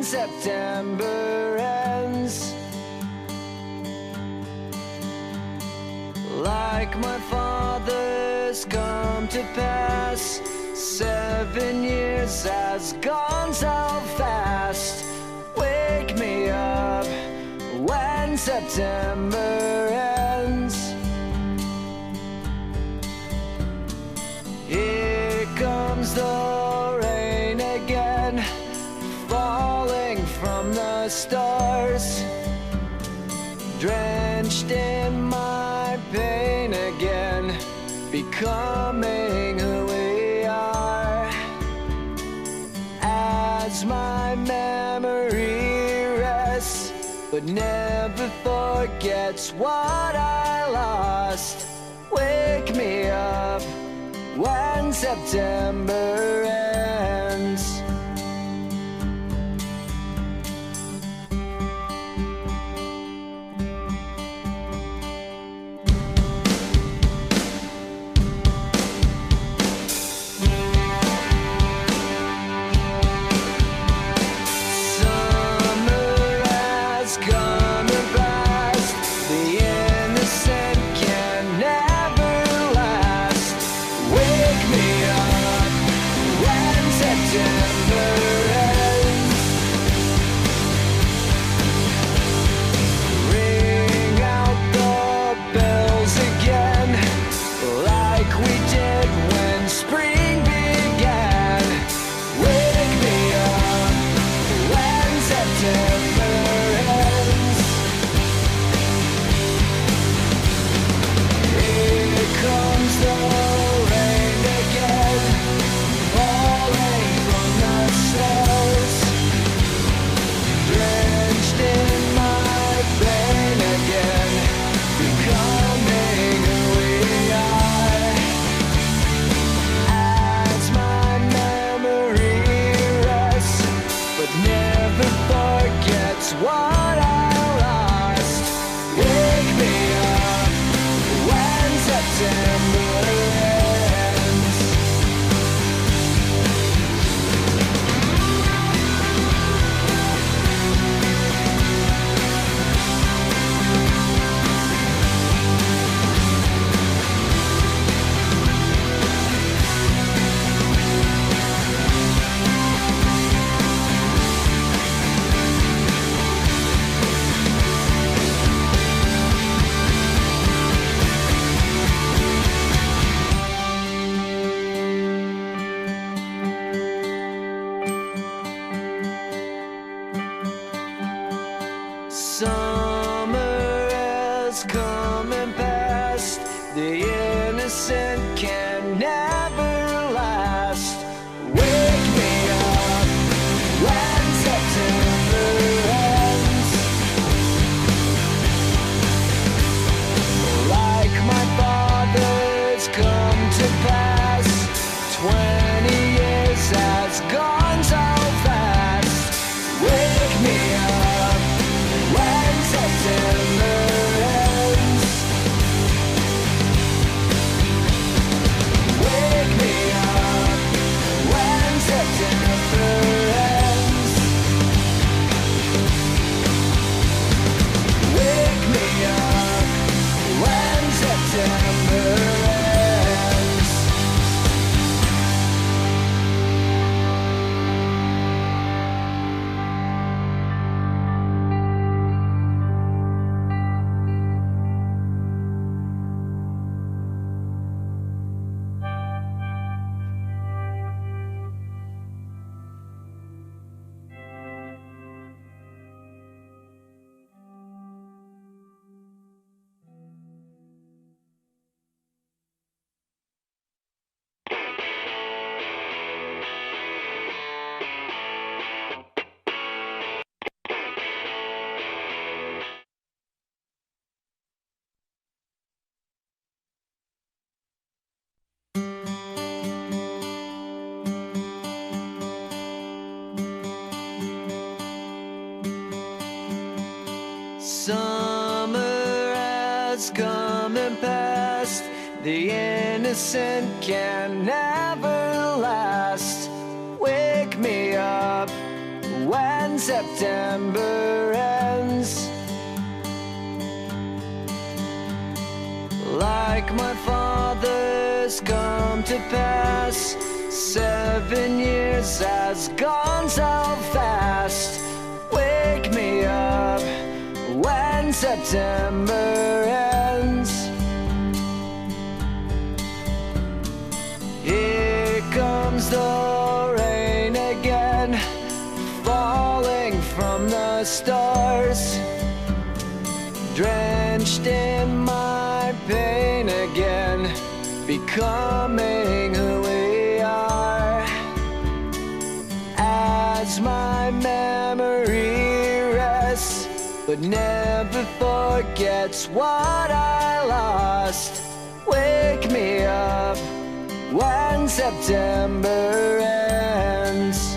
September ends. Like my father's come to pass, 7 years has gone so fast. Wake me up when September ends. Here comes the rain again, falling from the stars, drenched in my pain again, becoming who we are. As my memory rests, but never forgets what I lost. Wake me up when September ends. Summer has come and passed, the innocent can never last. Wake me up when September ends. Like my father's come to pass, 20 years has gone so fast. Wake me up when September ends. Wake me up when September ends. Wake me up when September ends. Summer has come and passed, the innocent can never last. Wake me up when when September ends. Like my father's come to pass, 7 years has gone so fast. Wake me up when September ends. Here comes the rain again, falling from the stars, drenched in my pain again, becoming who we are. As my memory rests, but never forgets what I lost. Wake me up when September ends.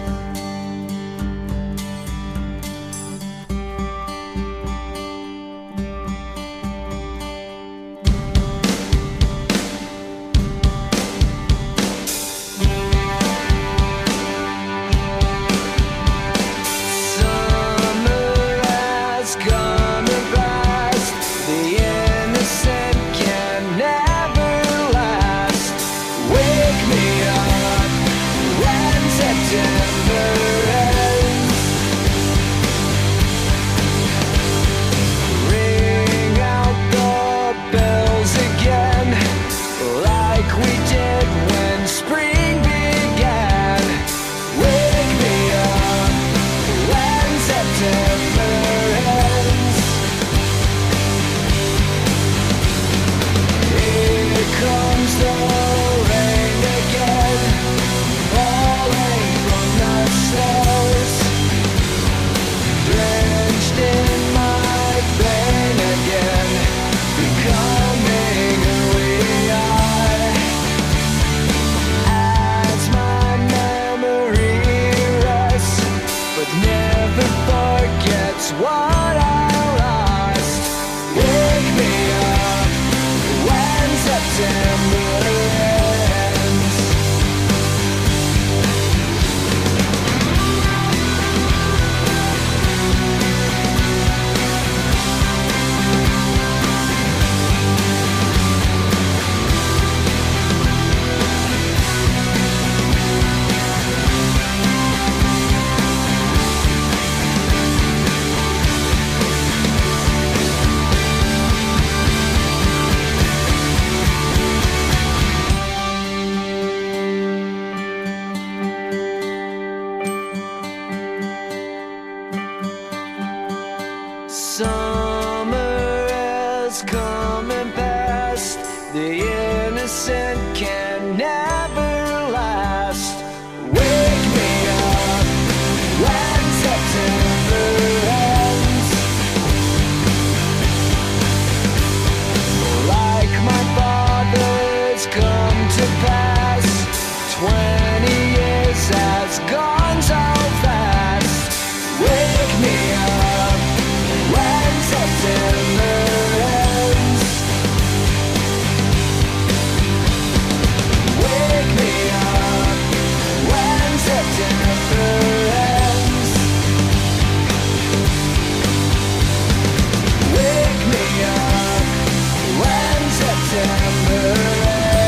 Summer has come and passed, the innocent can never last. Wake me up when September ends. Like my father's come to pass, 20 years has gone so fast. Wake me up when September ends. Wake me up when September ends. Wake me up when September ends.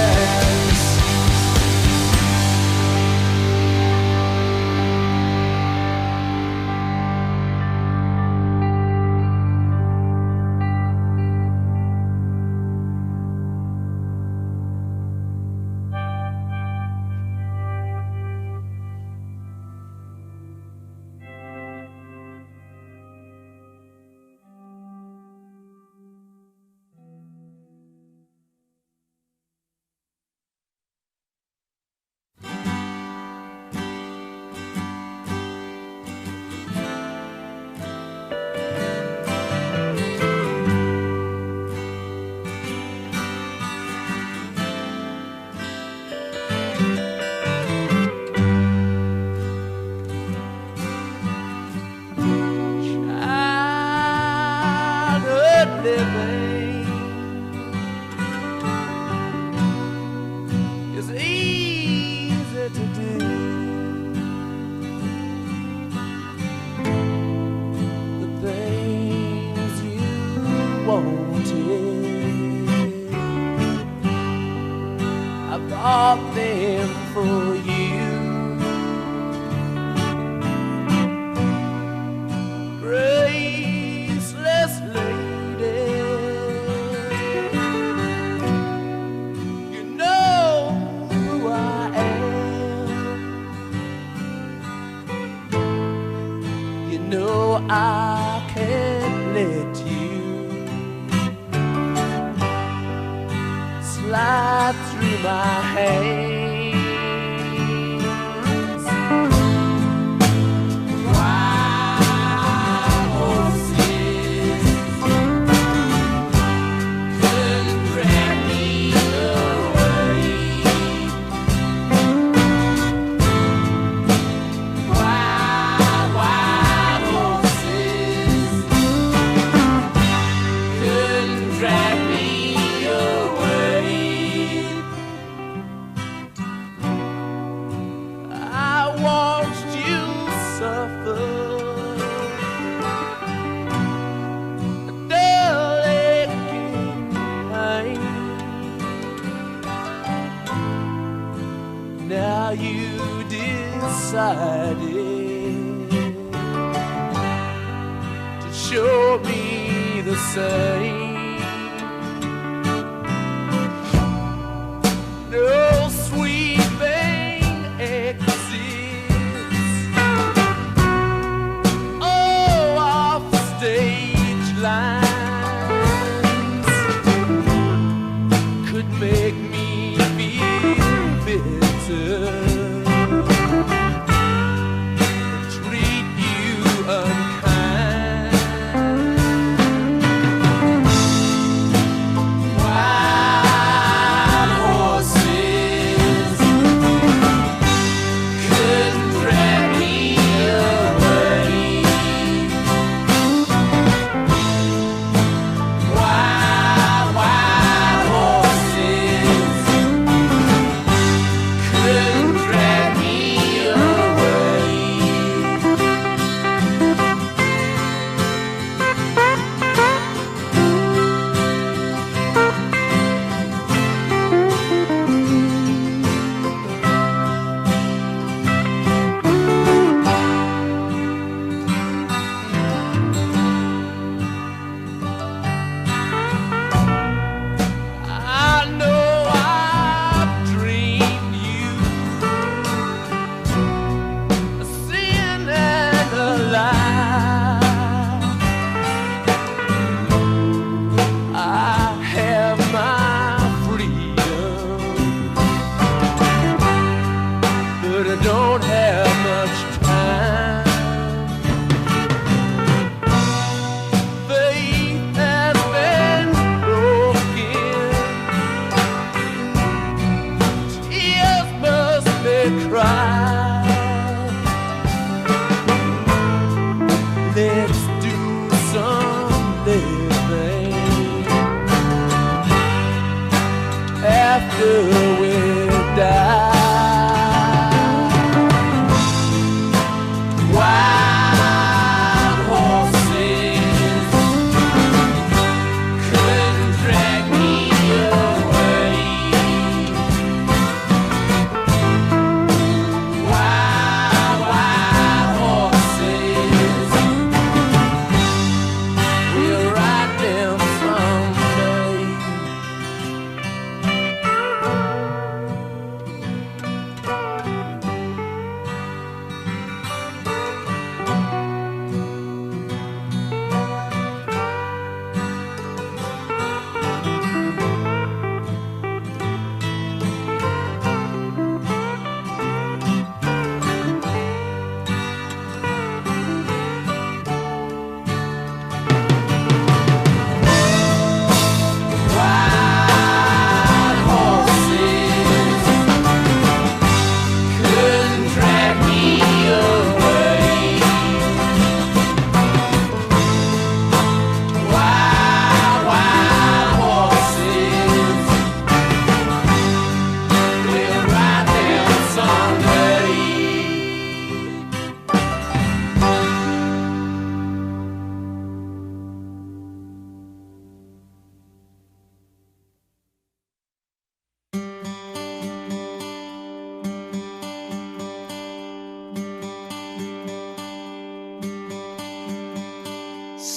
Living is easy to do. all them for you. Graceless lady, you know who I am. You know I can't let you slide through my hands. Wild horses couldn't drag me away. Wild horses couldn't drag me away. I watched you suffer a dull aching pain. Now you decided to show me the same. No sweet thing exists. Oh, off stage lines could make me feel bitter, treat you unkind.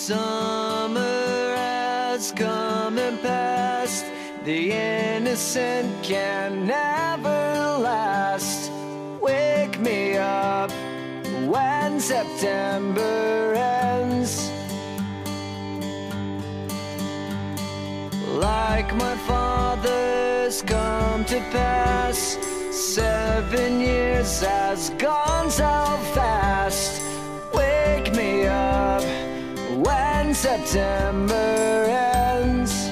Summer has come and passed. The innocent can never last. Wake me up when September ends. Like my father's come to pass, 7 years has gone so fast. Wake me up when September ends.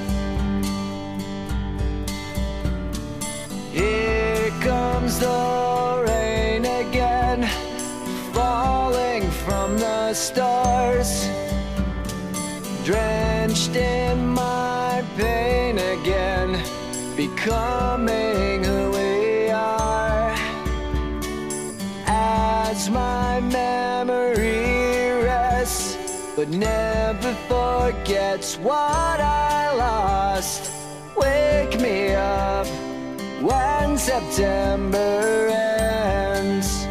Here comes the rain again, falling from the stars, drenched in my pain again, becoming who we are. As my memory rests, but never forgets what I lost. Wake me up when September ends.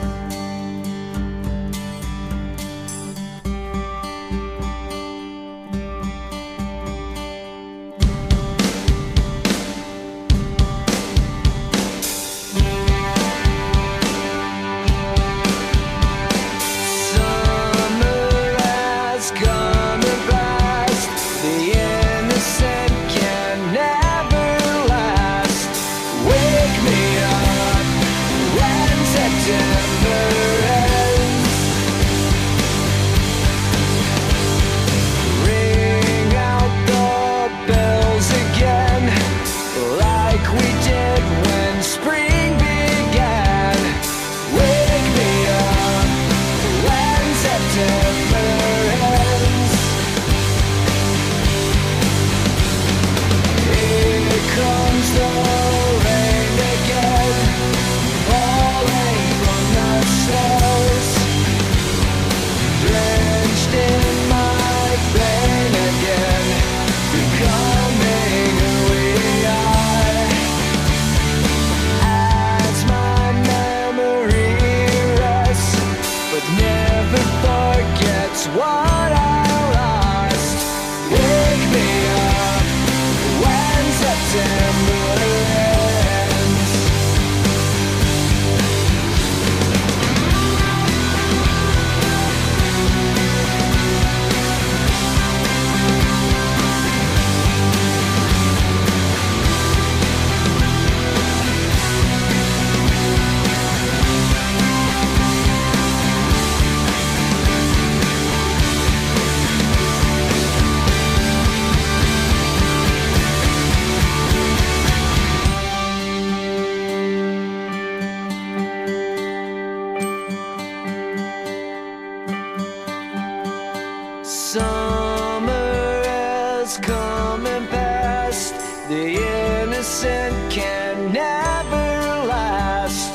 Summer has come and passed. The innocent can never last.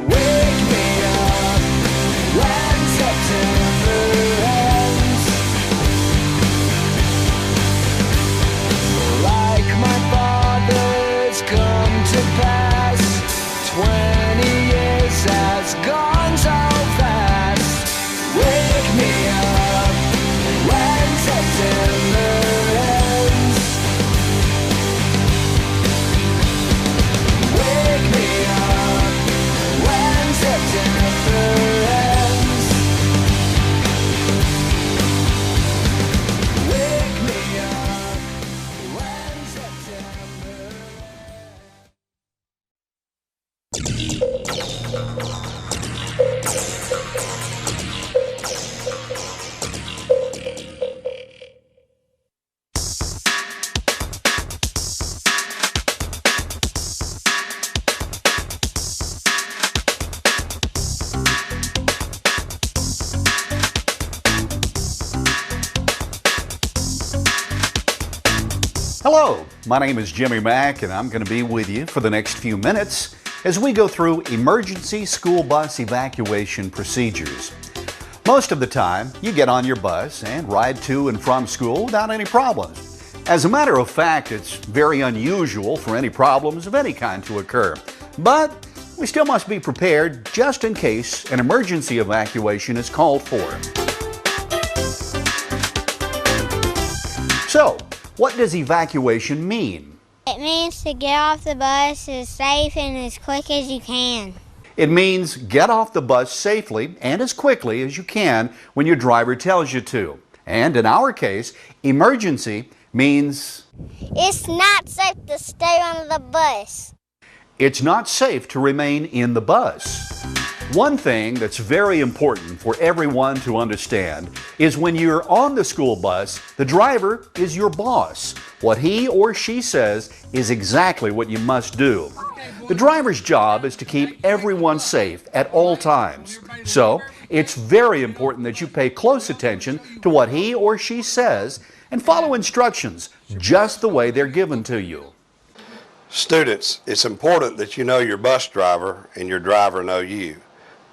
Wake me up when September ends. Like my father's come to pass, 20 years has gone so fast. Wake me up when September ends. Wake me up when September ends. Wake me up when September Hello, my name is Jimmy Mack, and I'm going to be with you for the next few minutes as we go through emergency school bus evacuation procedures. Most of the time, you get on your bus and ride to and from school without any problems. As a matter of fact, it's very unusual for any problems of any kind to occur. But we still must be prepared just in case an emergency evacuation is called for. So, what does evacuation mean? It means to get off the bus as safe and as quick as you can. It means get off the bus safely and as quickly as you can when your driver tells you to. And in our case, emergency means It's not safe to stay on the bus. it's not safe to remain in the bus. One thing that's very important for everyone to understand is when you're on the school bus, the driver is your boss. What he or she says is exactly what you must do. The driver's job is to keep everyone safe at all times. So, it's very important that you pay close attention to what he or she says and follow instructions just the way they're given to you. Students, it's important that you know your bus driver and your driver know you.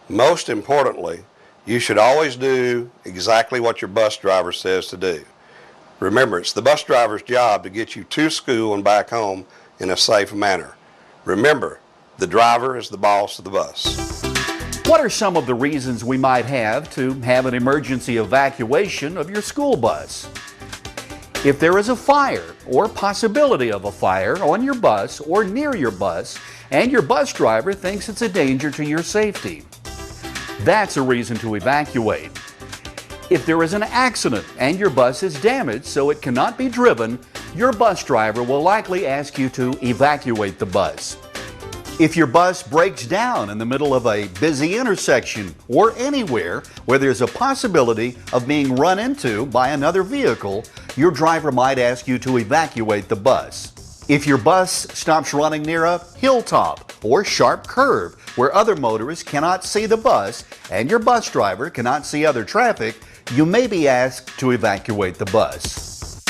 Most importantly, you should always do exactly what your bus driver says to do. Remember, it's the bus driver's job to get you to school and back home in a safe manner. Remember, the driver is the boss of the bus. What are some of the reasons we might have to have an emergency evacuation of your school bus? If there is a fire or possibility of a fire on your bus or near your bus, and your bus driver thinks it's a danger to your safety, that's a reason to evacuate. If there is an accident and your bus is damaged so it cannot be driven, your bus driver will likely ask you to evacuate the bus. If your bus breaks down in the middle of a busy intersection or anywhere where there's a possibility of being run into by another vehicle, your driver might ask you to evacuate the bus. If your bus stops running near a hilltop or sharp curve where other motorists cannot see the bus and your bus driver cannot see other traffic, you may be asked to evacuate the bus.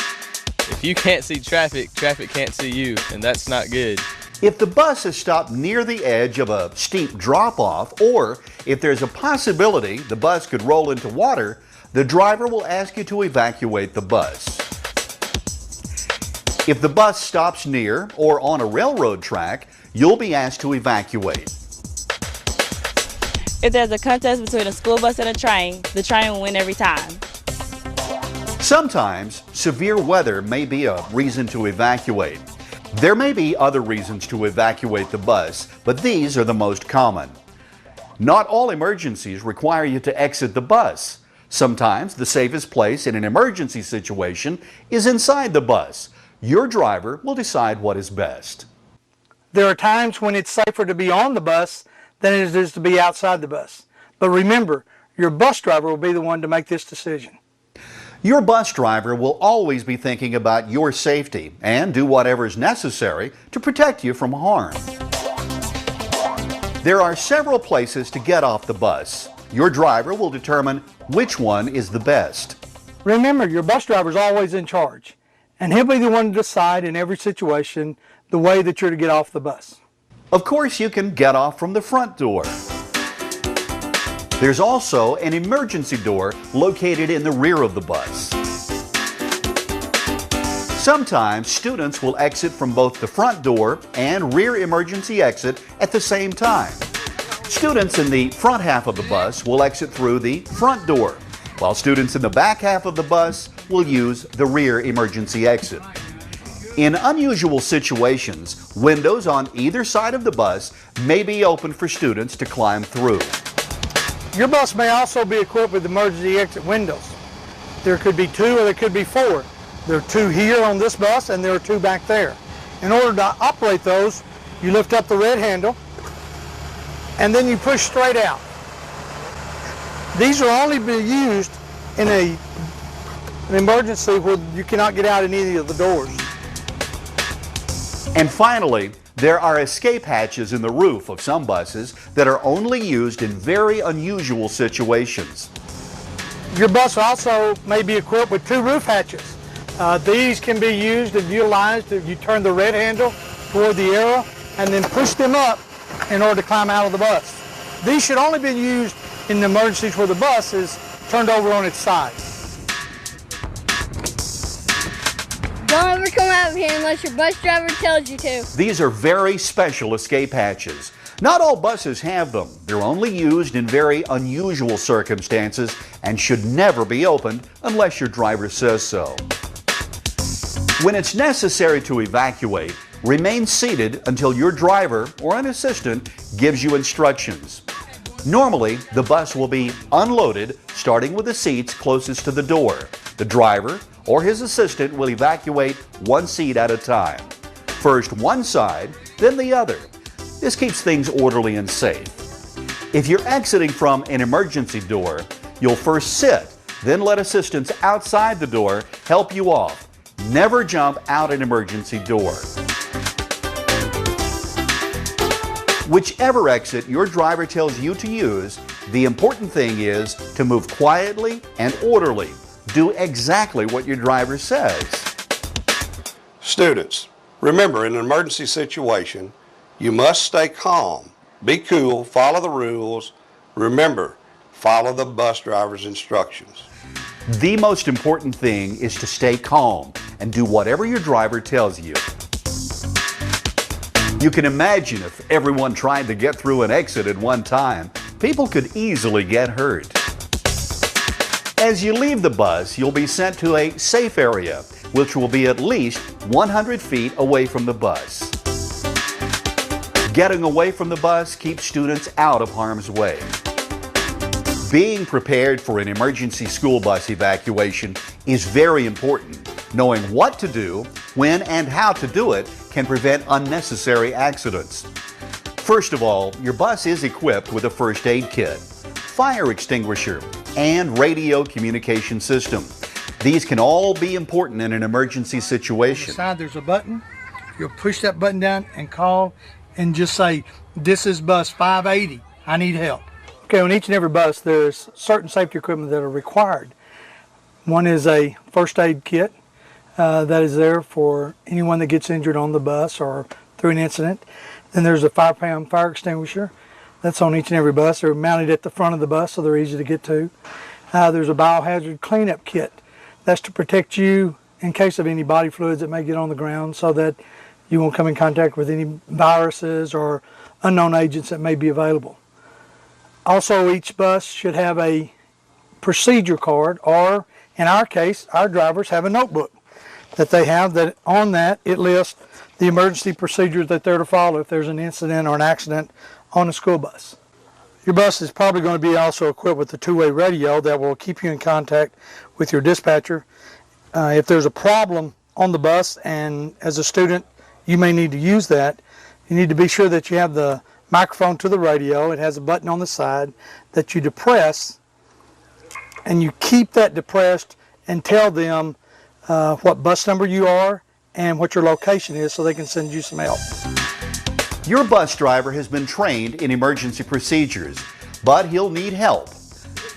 If you can't see traffic, traffic can't see you, and that's not good. If the bus is stopped near the edge of a steep drop-off, or if there's a possibility the bus could roll into water, the driver will ask you to evacuate the bus. If the bus stops near or on a railroad track, you'll be asked to evacuate. If there's a contest between a school bus and a train, the train will win every time. Sometimes severe weather may be a reason to evacuate. There may be other reasons to evacuate the bus, but these are the most common. Not all emergencies require you to exit the bus. Sometimes the safest place in an emergency situation is inside the bus. Your driver will decide what is best. There are times when it's safer to be on the bus than it is to be outside the bus. But remember, your bus driver will be the one to make this decision. Your bus driver will always be thinking about your safety and do whatever is necessary to protect you from harm. There are several places to get off the bus. Your driver will determine which one is the best. Remember, your bus driver is always in charge, and he'll be the one to decide in every situation the way that you're to get off the bus. Of course, you can get off from the front door. There's also an emergency door located in the rear of the bus. Sometimes students will exit from both the front door and rear emergency exit at the same time. Students in the front half of the bus will exit through the front door, while students in the back half of the bus will use the rear emergency exit. In unusual situations, windows on either side of the bus may be open for students to climb through. Your bus may also be equipped with emergency exit windows. There could be 2 or there could be 4. There are 2 here on this bus and there are 2 back there. In order to operate those, you lift up the red handle and then you push straight out. These will only be used in an emergency where you cannot get out in any of the doors. And finally, there are escape hatches in the roof of some buses that are only used in very unusual situations. Your bus also may be equipped with 2 roof hatches. These can be used and utilized if you turn the red handle toward the arrow and then push them up in order to climb out of the bus. These should only be used in emergencies where the bus is turned over on its side. Don't ever come out of here unless your bus driver tells you to. These are very special escape hatches. Not all buses have them. They're only used in very unusual circumstances and should never be opened unless your driver says so. When it's necessary to evacuate, remain seated until your driver or an assistant gives you instructions. Normally, the bus will be unloaded, starting with the seats closest to the door. The driver or his assistant will evacuate one seat at a time. First one side, then the other. This keeps things orderly and safe. If you're exiting from an emergency door, you'll first sit, then let assistants outside the door help you off. Never jump out an emergency door. Whichever exit your driver tells you to use, the important thing is to move quietly and orderly. Do exactly what your driver says. Students, remember, in an emergency situation, you must stay calm, be cool, follow the rules. Remember, follow the bus driver's instructions. The most important thing is to stay calm and do whatever your driver tells you. You can imagine if everyone tried to get through an exit at one time, people could easily get hurt. As you leave the bus, you'll be sent to a safe area, which will be at least 100 feet away from the bus. Getting away from the bus keeps students out of harm's way. Being prepared for an emergency school bus evacuation is very important. Knowing what to do, when and how to do it can prevent unnecessary accidents. First of all, your bus is equipped with a first aid kit, fire extinguisher, and radio communication system. These can all be important in an emergency situation. On the side there's a button. You'll push that button down and call and just say, "This is bus 580, I need help." Okay, on each and every bus there's certain safety equipment that are required. One is a first aid kit that is there for anyone that gets injured on the bus or through an incident. Then there's a 5-pound fire extinguisher that's on each and every bus. They're mounted at the front of the bus, so they're easy to get to. There's a biohazard cleanup kit. That's to protect you in case of any body fluids that may get on the ground so that you won't come in contact with any viruses or unknown agents that may be available. Also, each bus should have a procedure card, or in our case, our drivers have a notebook that they have that on that it lists the emergency procedures that they're to follow if there's an incident or an accident on a school bus. Your bus is probably going to be also equipped with a two-way radio that will keep you in contact with your dispatcher. If there's a problem on the bus and as a student you may need to use that, you need to be sure that you have the microphone to the radio. It has a button on the side that you depress, and you keep that depressed and tell them what bus number you are and what your location is so they can send you some help. Your bus driver has been trained in emergency procedures, but he'll need help.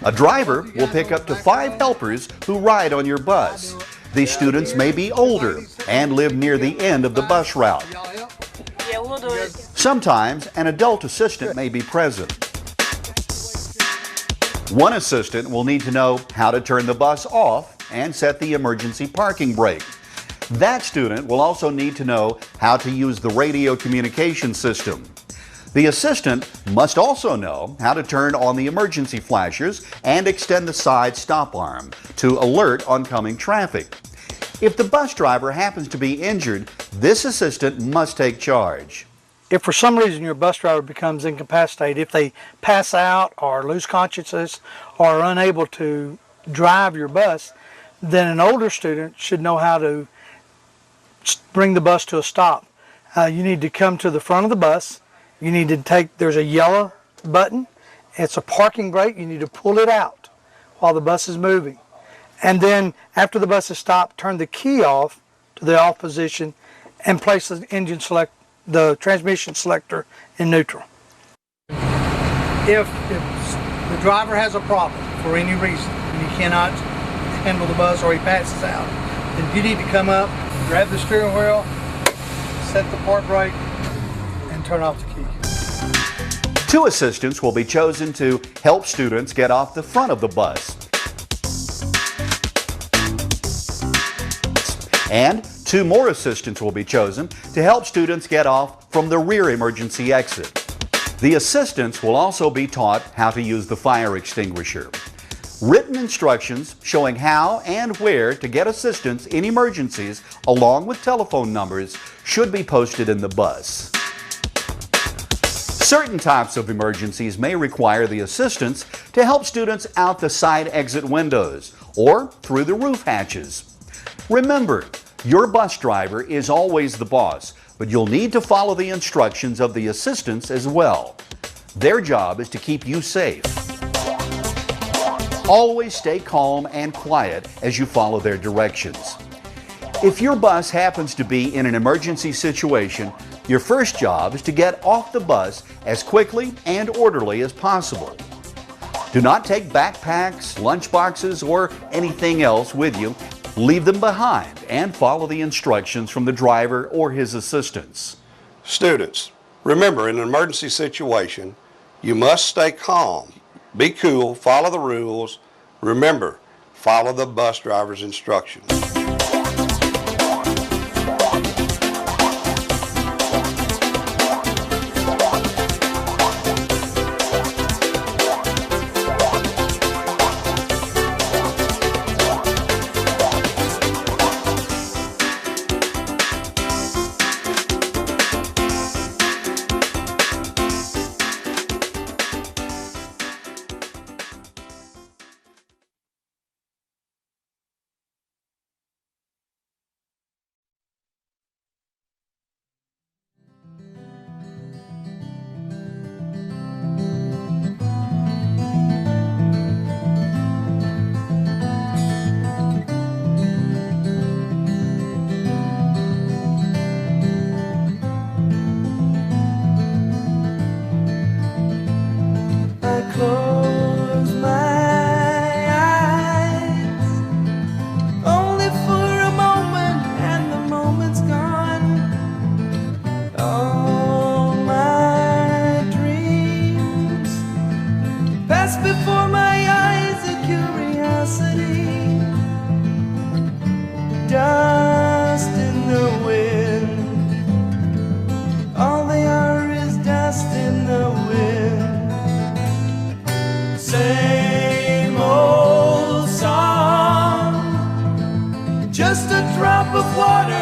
A driver will pick up to 5 helpers who ride on your bus. These students may be older and live near the end of the bus route. Yeah, we'll do it. Sometimes an adult assistant may be present. One assistant will need to know how to turn the bus off and set the emergency parking brake. That student will also need to know how to use the radio communication system. The assistant must also know how to turn on the emergency flashers and extend the side stop arm to alert oncoming traffic. If the bus driver happens to be injured, this assistant must take charge. If for some reason your bus driver becomes incapacitated, if they pass out or lose consciousness or are unable to drive your bus, then an older student should know how to bring the bus to a stop. You need to come to the front of the bus. You need to there's a yellow button. It's a parking brake. You need to pull it out while the bus is moving. And then after the bus is stopped, turn the key off to the off position and place the transmission selector in neutral. If the driver has a problem for any reason and he cannot handle the bus or he passes out, then you need to come up, grab the steering wheel, set the park brake, and turn off the key. 2 assistants will be chosen to help students get off the front of the bus. And 2 more assistants will be chosen to help students get off from the rear emergency exit. The assistants will also be taught how to use the fire extinguisher. Written instructions showing how and where to get assistance in emergencies, along with telephone numbers, should be posted in the bus. Certain types of emergencies may require the assistance to help students out the side exit windows or through the roof hatches. Remember, your bus driver is always the boss, but you'll need to follow the instructions of the assistants as well. Their job is to keep you safe. Always stay calm and quiet as you follow their directions. If your bus happens to be in an emergency situation, your first job is to get off the bus as quickly and orderly as possible. Do not take backpacks, lunchboxes, or anything else with you. Leave them behind and follow the instructions from the driver or his assistants. Students, remember, in an emergency situation, you must stay calm, be cool, follow the rules. Remember, follow the bus driver's instructions. Close my eyes, only for a moment, and the moment's gone. All my dreams pass before my eyes, a curiosity, dust in the wind. All they are is dust in the wind. Same old song, just a drop of water